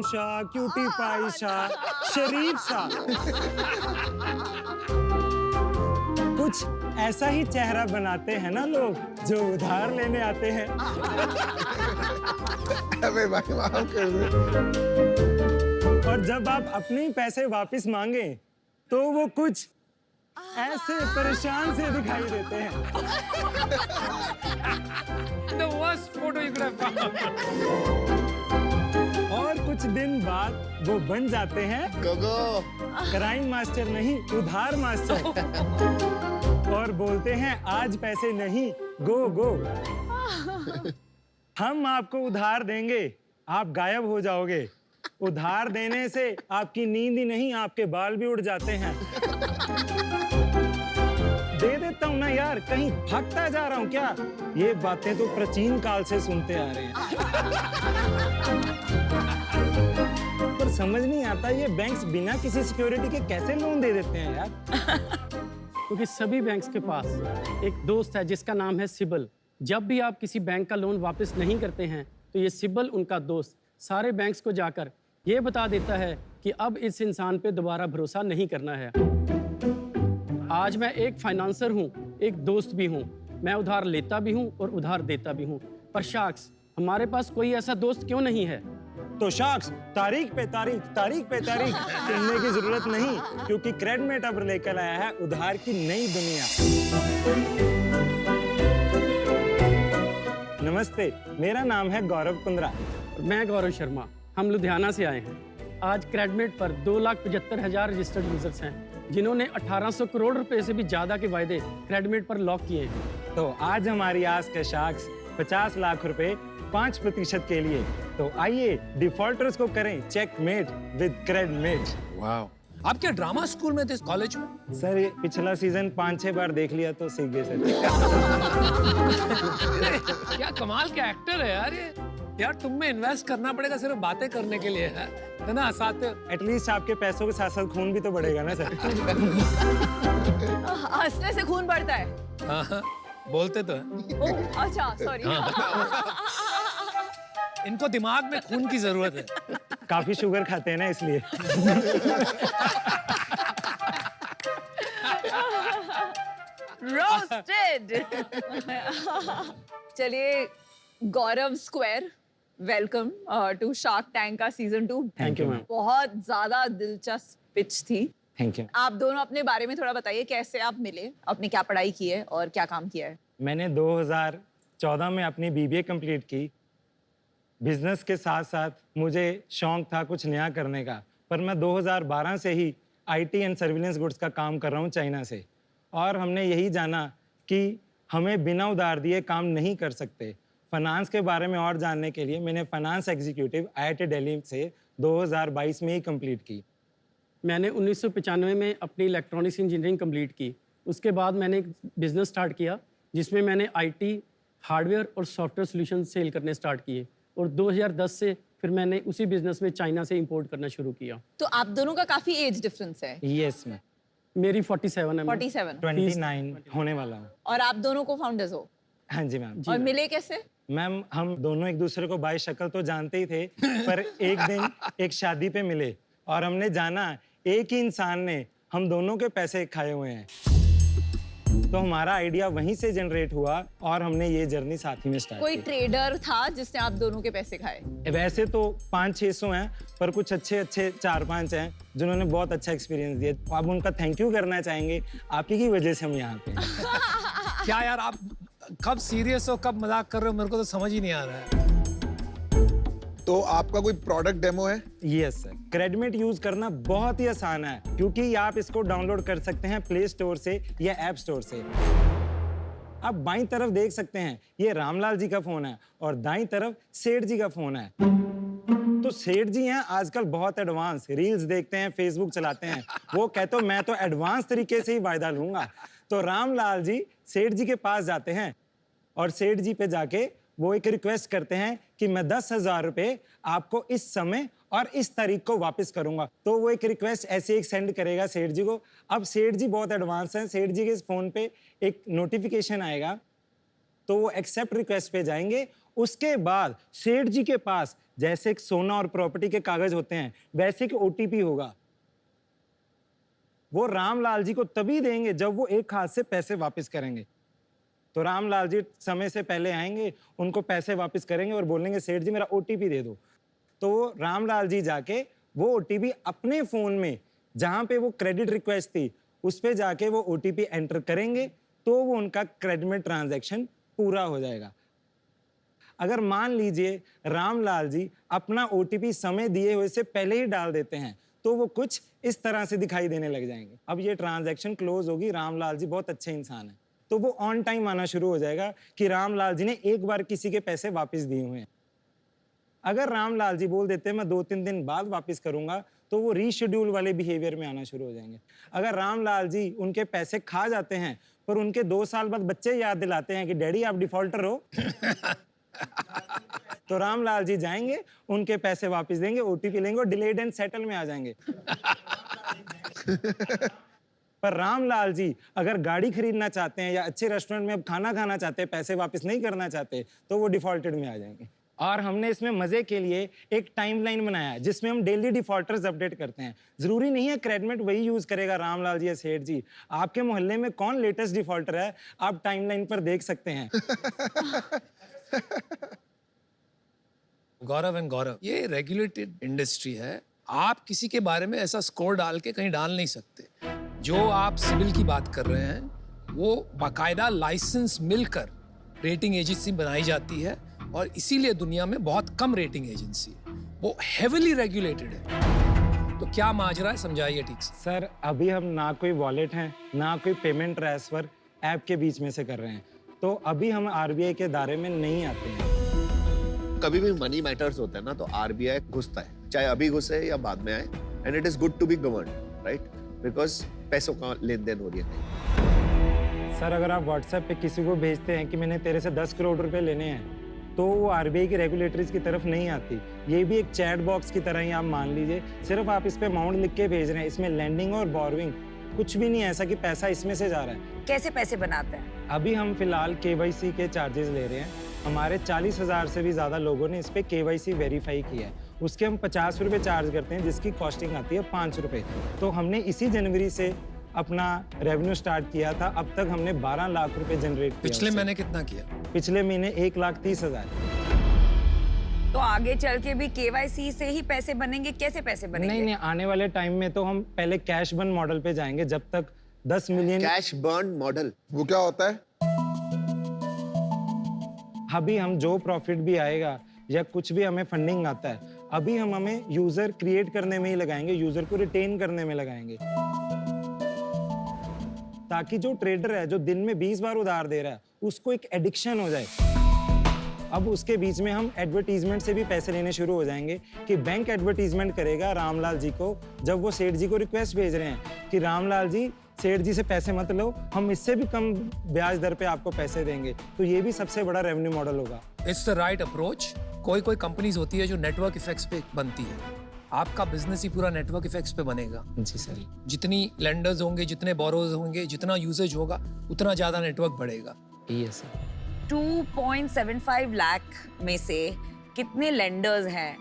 सा, cutie pie सा, शरीफ सा, कुछ ऐसा ही चेहरा बनाते हैं ना लोग जो उधार लेने आते हैं। अबे भाई माफ कर दे। और जब आप अपने पैसे वापस मांगे तो वो कुछ ऐसे परेशान से दिखाई देते हैं। The worst photo you could have found. और कुछ दिन बाद वो बन जाते हैं गोगो क्राइम मास्टर नहीं, उधार मास्टर। और बोलते हैं आज पैसे नहीं, गो गो। हम आपको उधार देंगे, आप गायब हो जाओगे। उधार देने से आपकी नींद ही नहीं, आपके बाल भी उड़ जाते हैं। दे देता हूं ना यार, कहीं भागता जा रहा हूं क्या? ये बातें तो प्राचीन काल से सुनते आ रहे हैं। पर समझ नहीं आता ये बैंक्स बिना किसी सिक्योरिटी के कैसे लोन दे देते हैं यार? क्योंकि सभी बैंक्स के पास एक दोस्त है जिसका नाम है सिबल। जब भी आप किसी बैंक का लोन वापस नहीं करते हैं तो ये सिबल उनका दोस्त सारे बैंक्स को जाकर ये बता देता है कि अब इस इंसान पे दोबारा भरोसा नहीं करना है। आज मैं एक फाइनेंसर हूँ, एक दोस्त भी हूँ। मैं उधार लेता भी हूँ और उधार देता भी हूँ। पर शख्स हमारे पास कोई ऐसा दोस्त क्यों नहीं है? तो शख्स तारीख पे तारीख, तारीख पे तारीख सुनने की जरूरत नहीं, क्योंकि क्रेडमेट अब लेकर आया है उधार की नई दुनिया। नमस्ते, मेरा नाम है गौरव कुंद्रा। मैं गौरव शर्मा, हम लुधियाना से आए हैं। आज क्रेडमेट पर 2,75,000 रजिस्टर्ड यूजर्स हैं जिन्होंने 1800 करोड़ रुपए से भी ज्यादा के वायदे क्रेडमेट पर लॉक किए हैं। तो आज हमारी आस के शख्स 50 लाख रुपए 5% के लिए। तो आइए डिफॉल्टर्स को करें चेकमेट विद क्रेडमेट। वाह, आप क्या ड्रामा स्कूल में थे इस कॉलेज में? सर ये पिछला सीजन 5-6 बार देख लिया तो सीख गए सर। क्या कमाल का एक्टर है यार ये। यार तुम में इन्वेस्ट करना पड़ेगा सिर्फ बातें करने के लिए है ना? साथ एटलीस्ट आपके पैसों के साथ साथ खून भी तो बढ़ेगा ना सर। हंसने से खून बढ़ता है। हाँ, बोलते तो है। ओह, अच्छा सॉरी। इनको दिमाग में खून की जरूरत है। काफी शुगर खाते हैं ना इसलिए। रोस्टेड। चलिए Gaurav square, welcome to Shark Tank का सीजन 2। Thank you ma'am. बहुत ज्यादा दिलचस्प पिच थी। Thank you. आप दोनों अपने बारे में थोड़ा बताइए, कैसे आप मिले, आपने क्या पढ़ाई की है और क्या काम किया है? मैंने 2014 में अपनी बीबीए कंप्लीट की। बिजनेस के साथ साथ मुझे शौक था कुछ नया करने का, पर मैं 2012 से ही आईटी एंड सर्विलेंस गुड्स का काम कर रहा हूँ चाइना से। और हमने यही जाना कि हमें बिना उधार दिए काम नहीं कर सकते। फाइनेंस के बारे में और जानने के लिए मैंने फाइनेंस एग्जीक्यूटिव आईआईटी दिल्ली से 2022 में ही कंप्लीट की। मैंने 1995 में अपनी इलेक्ट्रॉनिक्स इंजीनियरिंग कंप्लीट की। उसके बाद मैंने एक बिजनेस स्टार्ट किया जिसमें मैंने आईटी, हार्डवेयर और सॉफ्टवेयर सॉल्यूशन सेल करने स्टार्ट किए। और 2010 से फिर मैंने उसी बिजनेस में चाइना से इंपोर्ट करना शुरू किया। तो आप दोनों का काफी एज डिफरेंस है। Yes ma'am. मेरी 47 है मैम। 47। 29 होने वाला हूँ। और आप दोनों को फाउंडर्स हो? हाँ जी मैम। और मिले कैसे? मैम हम दोनों एक दूसरे को बाय शक्ल तो जानते ही थे, पर एक दिन एक शादी पे मिले और हमने जाना एक ही इंसान ने हम दोनों के पैसे खाए हुए हैं। तो हमारा आइडिया वहीं से जनरेट हुआ और हमने ये जर्नी साथ ही में स्टार्ट कोई की। ट्रेडर था जिसने आप दोनों के पैसे खाए? वैसे तो 500-600 हैं, पर कुछ अच्छे 4-5 हैं जिन्होंने बहुत अच्छा एक्सपीरियंस दिया। अब उनका थैंक यू करना चाहेंगे, आप ही की वजह से हम यहाँ पे हैं। क्या यार, आप कब सीरियस हो कब मजाक कर रहे हो, मेरे को तो समझ ही नहीं आ रहा है। तो आपका कोई प्रोडक्ट डेमो है? यस सर, क्रेडमेट यूज करना बहुत ही आसान है, क्योंकि आप इसको डाउनलोड कर सकते हैं प्ले स्टोर से या ऐप स्टोर से। आप बाईं तरफ देख सकते हैं ये रामलाल जी का फोन है और दाईं तरफ सेठ जी का फोन है। तो सेठ जी हैं आजकल बहुत एडवांस, रील्स देखते हैं, फेसबुक चलाते हैं। वो कहते मैं तो एडवांस तरीके से ही वायदा लूंगा। तो रामलाल जी सेठ जी के पास जाते हैं और सेठ जी पे जाके वो एक रिक्वेस्ट करते हैं कि मैं 10,000 रुपए आपको इस समय और इस तारीख को वापस करूंगा। तो वो एक रिक्वेस्ट ऐसे एक सेंड करेगा सेठ जी को। अब सेठ जी बहुत एडवांस हैं, सेठ जी के इस फोन पे एक नोटिफिकेशन आएगा, तो वो एक्सेप्ट रिक्वेस्ट पे जाएंगे उसके बाद सेठ जी के पास जैसे एक सोना और प्रॉपर्टी के कागज होते हैं वैसे एक ओटीपी होगा। वो रामलाल जी को तभी देंगे जब वो एक हाथ से पैसे वापस करेंगे। तो रामलाल जी समय से पहले आएंगे, उनको पैसे वापस करेंगे और बोलेंगे सेठ जी मेरा ओटीपी दे दो। तो वो रामलाल जी जाके वो ओटीपी अपने फोन में जहां पे वो क्रेडिट रिक्वेस्ट थी उस पे जाके वो ओटीपी एंटर करेंगे तो वो उनका क्रेडिट ट्रांजैक्शन पूरा हो जाएगा। अगर मान लीजिए रामलाल जी अपना ओटीपी समय दिए हुए से पहले ही डाल देते हैं तो वो कुछ इस तरह से दिखाई देने लग जाएंगे। अब ये ट्रांजैक्शन क्लोज होगी, रामलाल जी बहुत अच्छे इंसान हैं, तो वो ऑन टाइम आना शुरू हो जाएगा कि रामलाल जी ने एक बार किसी के पैसे वापस दिए हुए हैं। अगर रामलाल जी बोल देते हैं मैं 2-3 दिन बाद वापस करूंगा तो वो रीशेड्यूल वाले बिहेवियर में आना शुरू हो जाएंगे। अगर रामलाल जी उनके पैसे खा जाते हैं पर उनके 2 साल बाद बच्चे याद दिलाते हैं कि डैडी आप डिफॉल्टर हो तो रामलाल जी जाएंगे, उनके पैसे वापस देंगे, ओटीपी लेंगे और डिलेड एंड सेटल में आ जाएंगे। पर रामलाल जी अगर गाड़ी खरीदना चाहते हैं या अच्छे रेस्टोरेंट में अब खाना खाना चाहते हैं, पैसे वापस नहीं करना चाहते, तो वो डिफॉल्टेड में आ जाएंगे। और हमने इसमें मजे के लिए एक टाइमलाइन बनाया है जिसमें हम डेली डिफॉल्टर्स अपडेट करते हैं। जरूरी नहीं है क्रेडिट वही यूज करेगा रामलाल जी या सेठ जी, आपके मोहल्ले में कौन लेटेस्ट डिफॉल्टर है आप टाइमलाइन पर देख सकते हैं। गौरव एंड गौरव, ये रेगुलेटेड इंडस्ट्री है, आप किसी के बारे में ऐसा स्कोर डाल के कहीं डाल नहीं सकते। जो आप सिविल की बात कर रहे हैं वो बाकायदा लाइसेंस मिलकर रेटिंग एजेंसी बनाई जाती है और इसीलिए दुनिया में बहुत कम रेटिंग एजेंसी है, वो हेविली रेगुलेटेड है। तो क्या माजरा है, समझाइए ठीक से। सर अभी हम ना कोई वॉलेट है ना कोई पेमेंट ट्रांसफर ऐप के बीच में से कर रहे हैं, तो अभी हम आरबीआई के दायरे में नहीं आते हैं। कभी भी मनी मैटर्स होता है ना तो आरबीआई घुसता है, चाहे अभी घुसे या बाद में आए, and it is good to be governed, right? Because पैसों का लेन देन हो रही है। सर अगर आप व्हाट्सएप पे किसी को भेजते हैं कि मैंने तेरे से 10 करोड़ रुपए लेने हैं तो वो आरबीआई की रेगुलेटरीज की तरफ नहीं आती। ये भी एक चैट बॉक्स की तरह ही आप मान लीजिए, सिर्फ आप इस पे अमाउंट लिख के भेज रहे हैं, इसमें लैंडिंग और बोरोइंग कुछ भी नहीं है ऐसा कि पैसा इसमें से जा रहा है। कैसे पैसे बनाते हैं? अभी हम फिलहाल केवाईसी के चार्जेस ले रहे हैं। हमारे 40,000 से भी ज़्यादा लोगों ने इस पे केवाईसी वेरीफाई किया है, उसके हम 50 रुपये चार्ज करते हैं जिसकी कॉस्टिंग आती है 5 रुपये। तो हमने इसी जनवरी से अपना रेवेन्यू स्टार्ट किया था, अब तक हमने 12 लाख रुपए जनरेट किया। पिछले महीने कितना किया? पिछले महीने 1,30,000। तो आगे चल के भी केवाईसी से ही पैसे बनेंगे? कैसे पैसे बनेंगे? नहीं, आने वाले टाइम में तो हम पहले कैश बर्न मॉडल पे जाएंगे जब तक 10 मिलियन। कैश बर्न मॉडल वो क्या होता है? अभी हम जो प्रॉफिट भी आएगा या कुछ भी हमें फंडिंग आता है, अभी हम हमें यूजर क्रिएट करने में ही लगाएंगे, यूजर को रिटेन करने में लगाएंगे, ताकि जो ट्रेडर है जो दिन में 20 बार उधार दे रहा है उसको एक एडिक्शन हो जाए। अब उसके बीच में हम एडवर्टीजमेंट से भी पैसे लेने शुरू हो जाएंगे कि बैंक एडवर्टीजमेंट करेगा रामलाल जी को जब वो सेठ जी को रिक्वेस्ट भेज रहे हैं कि रामलाल जी सेठ जी से पैसे मत लो, हम इससे भी कम ब्याज दर पे आपको पैसे देंगे। तो ये भी सबसे बड़ा रेवेन्यू मॉडल होगा। It's the right approach. कोई कंपनीज होती है जो नेटवर्क इफेक्ट्स पे बनती है, आपका बिजनेस ही पूरा नेटवर्क इफेक्ट्स पे बनेगा। जी सर। जितनी लेंडर्स होंगे, जितने बोरोज होंगे, जितना यूसेज होगा उतना ज्यादा नेटवर्क बढ़ेगा। Yes sir. 2.75 लाख में से कितने लेंडर्स हैं?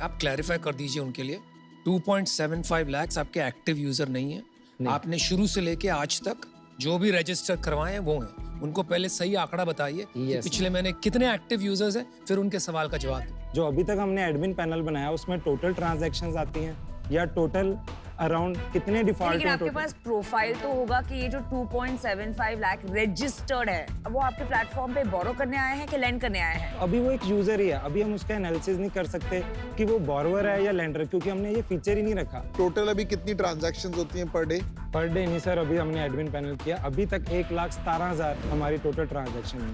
आप क्लैरिफाई कर दीजिए उनके लिए। 2.75 लाख आपके एक्टिव यूजर नहीं है। आपने शुरू से लेके आज तक जो भी रजिस्टर करवाए हैं वो हैं। उनको पहले सही आंकड़ा बताइए कि पिछले महीने कितने एक्टिव यूजर्स हैं, फिर उनके सवाल का जवाब दें। जो अभी तक हमने एडमिन पैनल बनाया उसमें टोटल ट्रांजैक्शंस आती हैं या टोटल अराउंड कितने डिफॉल्ट। लेकिन आपके पास प्रोफाइल तो होगा कि ये जो 2.75 लाख रजिस्टर्ड है, अब वो आपके प्लेटफॉर्म पे बोरो करने आए हैं कि लेंड करने आए हैं? अभी वो एक यूजर ही है, अभी हम उसका एनालिसिस नहीं कर सकते कि वो बोरोवर है या लेंडर, क्योंकि हमने ये फीचर ही नहीं रखा। टोटल अभी कितनी ट्रांजैक्शंस होती हैं पर डे? पर डे नहीं सर, अभी हमने एडमिन पैनल किया, अभी तक 1,17,000 हमारी टोटल ट्रांजैक्शन है।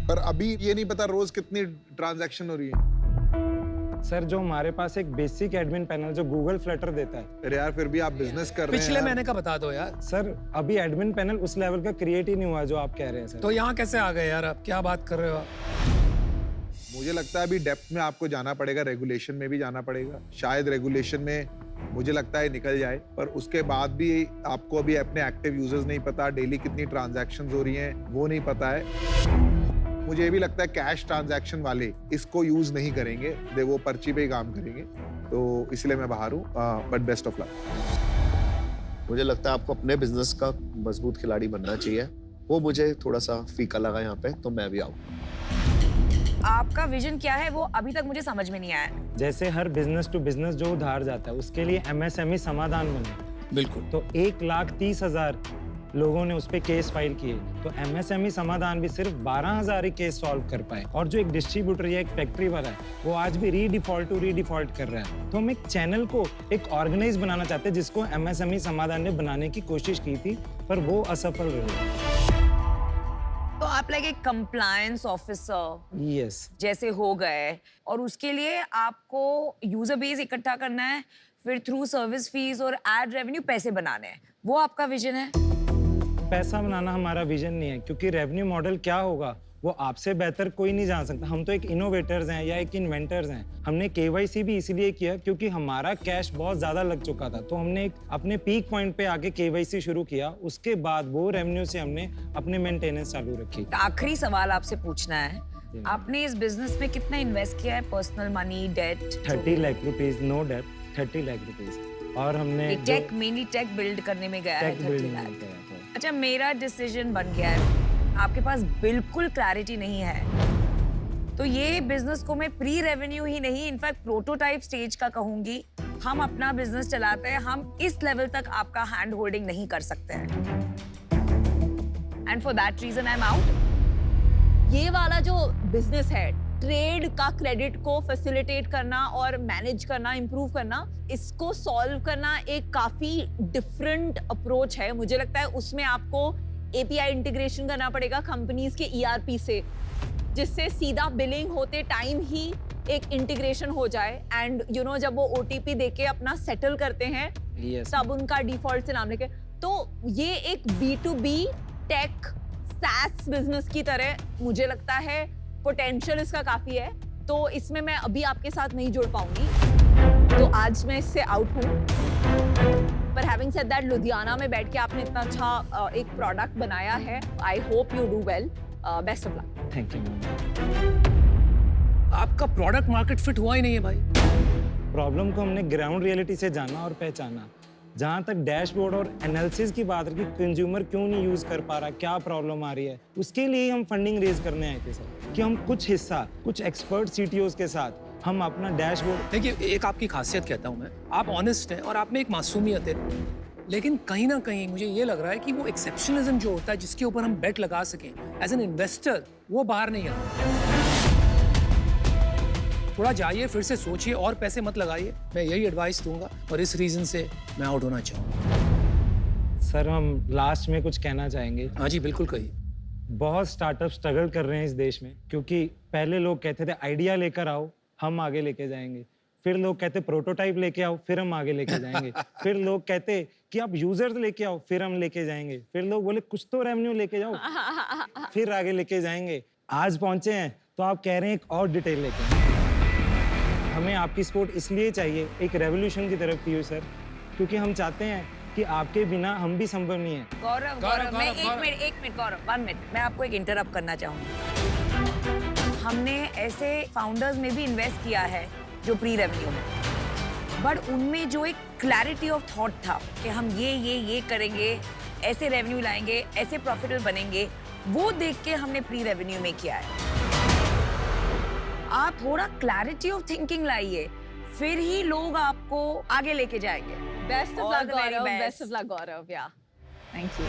पर अभी ये नहीं पता रोज कितनी ट्रांजैक्शन हो रही है। सर जो हमारे पास एक बेसिक एडमिन पैनल जो गूगल फ्लटर देता है। अरे यार फिर भी आप बिजनेस कर रहे हैं। पिछले महीने का बता दो यार। सर अभी एडमिन पैनल उस लेवल का क्रिएट ही नहीं हुआ जो आप कह रहे हैं सर। तो यहाँ कैसे आ गए यार, आप क्या बात कर रहे हो? मुझे लगता है अभी डेप्थ में आपको जाना पड़ेगा, रेगुलेशन में भी जाना पड़ेगा। शायद रेगुलेशन में मुझे लगता है निकल जाए, पर उसके बाद भी आपको अभी अपने एक्टिव यूजर्स नहीं पता, डेली कितनी ट्रांजैक्शंस हो रही हैं वो नहीं पता है। मुझे ये भी लगता है कैश ट्रांजैक्शन वाले इसको यूज नहीं करेंगे, दे वो पर्ची पे ही काम करेंगे, तो इसलिए मैं बाहर हूँ, बट बेस्ट ऑफ लक। मुझे लगता है आपको अपने बिजनेस का मजबूत खिलाड़ी बनना चाहिए, वो मुझे थोड़ा सा फीका लगा यहाँ पे, तो मैं भी आऊँ। आपका विजन क्या है वो अभी तक मुझे समझ में नहीं आया। जैसे हर बिजनेस टू बिजनेस जो उधार जाता है उसके लिए MSME समाधान बने, बिल्कुल। तो 1,30,000 लोगों ने उस पे केस फाइल किए, तो MSME समाधान भी सिर्फ 12,000 ही केस सॉल्व कर पाए। और जो एक डिस्ट्रीब्यूटर या एक फैक्ट्री वाला है वो आज भी रीडिफॉल्ट कर रहा है। तो हम एक चैनल को एक ऑर्गेनाइज बनाना चाहते हैं जिसको MSME समाधान ने बनाने की कोशिश की थी, पर वो असफल रहे। तो आप लाइक एक कंप्लायंस ऑफिसर यस, जैसे हो गए, और उसके लिए आपको यूजर बेस इकट्ठा करना है, फिर थ्रू सर्विस फीस और एड रेवेन्यू पैसे बनाने हैं, वो आपका विजन है। पैसा बनाना हमारा विजन नहीं है, क्योंकि रेवेन्यू मॉडल क्या होगा वो आपसे बेहतर कोई नहीं जान सकता। हम तो एक इनोवेटर्स हैं या एक इन्वेंटर्स हैं। हमने KYC भी इसलिए किया क्योंकि हमारा कैश बहुत ज्यादा लग चुका था, तो हमने एक अपने पीक पॉइंट पे आके KYC शुरू किया, उसके बाद वो रेवेन्यू से हमने अपने मेंटेनेंस चालू रखी। आखिरी सवाल आपसे पूछना है, आपने इस बिजनेस में कितना इन्वेस्ट किया है, personal money, debt? 30 lakh rupees, no debt, 30 lakh rupees. और हमने टेक, मेनली टेक बिल्ड करने में गया है टेक 30 बिल्ड लाख। अच्छा, मेरा डिसीजन बन गया है, आपके पास बिल्कुल क्लैरिटी नहीं है, तो ये बिजनेस को मैं प्री रेवेन्यू ही नहीं, इनफैक्ट प्रोटोटाइप स्टेज का कहूंगी। हम अपना बिजनेस चलाते हैं, हम इस लेवल तक आपका हैंड होल्डिंग नहीं कर सकते हैं, and for that reason I am out. ये वाला जो बिजनेस है, ट्रेड का क्रेडिट को फैसिलिटेट करना और मैनेज करना, इंप्रूव करना, इसको सॉल्व करना एक काफी डिफरेंट अप्रोच है। मुझे लगता है उसमें आपको API इंटीग्रेशन करना पड़ेगा कंपनीज के ERP से, जिससे सीधा बिलिंग होते टाइम ही एक इंटीग्रेशन हो जाए, एंड यू नो जब वो OTP देके अपना सेटल करते हैं Yes. तब उनका डिफॉल्ट से नाम लेके, तो ये एक B2B टेक SaaS बिजनेस की तरह मुझे लगता है पोटेंशियल इसका काफी है, तो इसमें मैं अभी आपके साथ नहीं जुड़ पाऊंगी, तो आज मैं इससे आउट हूँ। पर हैविंग सेड दैट, लुधियाना में बैठ के आपने इतना अच्छा एक प्रोडक्ट बनाया है, I hope you do well, best of luck. Thank you. आपका प्रोडक्ट मार्केट फिट हुआ ही नहीं है भाई। प्रॉब्लम को हमने ग्राउंड रियलिटी से जाना और पहचाना। जहाँ तक डैशबोर्ड और एनालिसिस की बात रही, कंज्यूमर क्यों नहीं यूज कर पा रहा, क्या प्रॉब्लम आ रही है, उसके लिए हम फंडिंग रेज करने आए थे सर, कि हम कुछ हिस्सा कुछ एक्सपर्ट CTOs के साथ हम अपना डैशबोर्ड। देखिए, एक आपकी खासियत कहता हूँ मैं, आप ऑनेस्ट हैं और आप में एक मासूमियत है, लेकिन कहीं ना कहीं मुझे ये लग रहा है कि वो एक्सेप्शनलिज्म जो होता है जिसके ऊपर हम बेट लगा सकें एज एन इन्वेस्टर, वो बाहर नहीं आता। थोड़ा जाइए, फिर से सोचिए और पैसे मत लगाइए, मैं यही एडवाइस दूंगा, और इस रीजन से मैं आउट होना चाहूँगा। सर, हम लास्ट में कुछ कहना चाहेंगे। हाँ जी, बिल्कुल कहिए। बहुत स्टार्टअप स्ट्रगल कर रहे हैं इस देश में, क्योंकि पहले लोग कहते थे आइडिया लेकर आओ, हम आगे लेके जाएंगे। फिर लोग कहते प्रोटोटाइप लेके आओ, फिर हम आगे लेके जाएंगे। फिर लोग कहते कि आप यूजर्स लेके आओ, फिर हम लेके जाएंगे। फिर लोग बोले कुछ तो रेवेन्यू लेके जाओ, फिर आगे लेके जाएंगे। आज पहुंचे हैं तो आप कह रहे हैं एक और डिटेल लेके आएं। हमें आपकी सपोर्ट इसलिए चाहिए, एक रेवोल्यूशन की तरफ पीयूष सर, क्योंकि हम चाहते हैं कि आपके बिना हम भी संभव नहीं है। गौरव, मैं एक मिनट गौरव, 1 मिनट, मैं आपको एक इंटरप्ट करना चाहूंगी। हमने ऐसे फाउंडर्स में भी इन्वेस्ट किया है जो प्री रेवेन्यू में, बट उनमें जो एक क्लैरिटी ऑफ थॉट था कि हम ये करेंगे, ऐसे रेवेन्यू लाएंगे, ऐसे प्रॉफिटेबल बनेंगे, वो देख के हमने प्री रेवेन्यू में किया है। आप थोड़ा क्लैरिटी ऑफ थिंकिंग लाइए, फिर ही लोग आपको आगे लेके जाएंगे। Best of All luck the very Gaurav, best. Best of luck Gaurav, yeah thank you.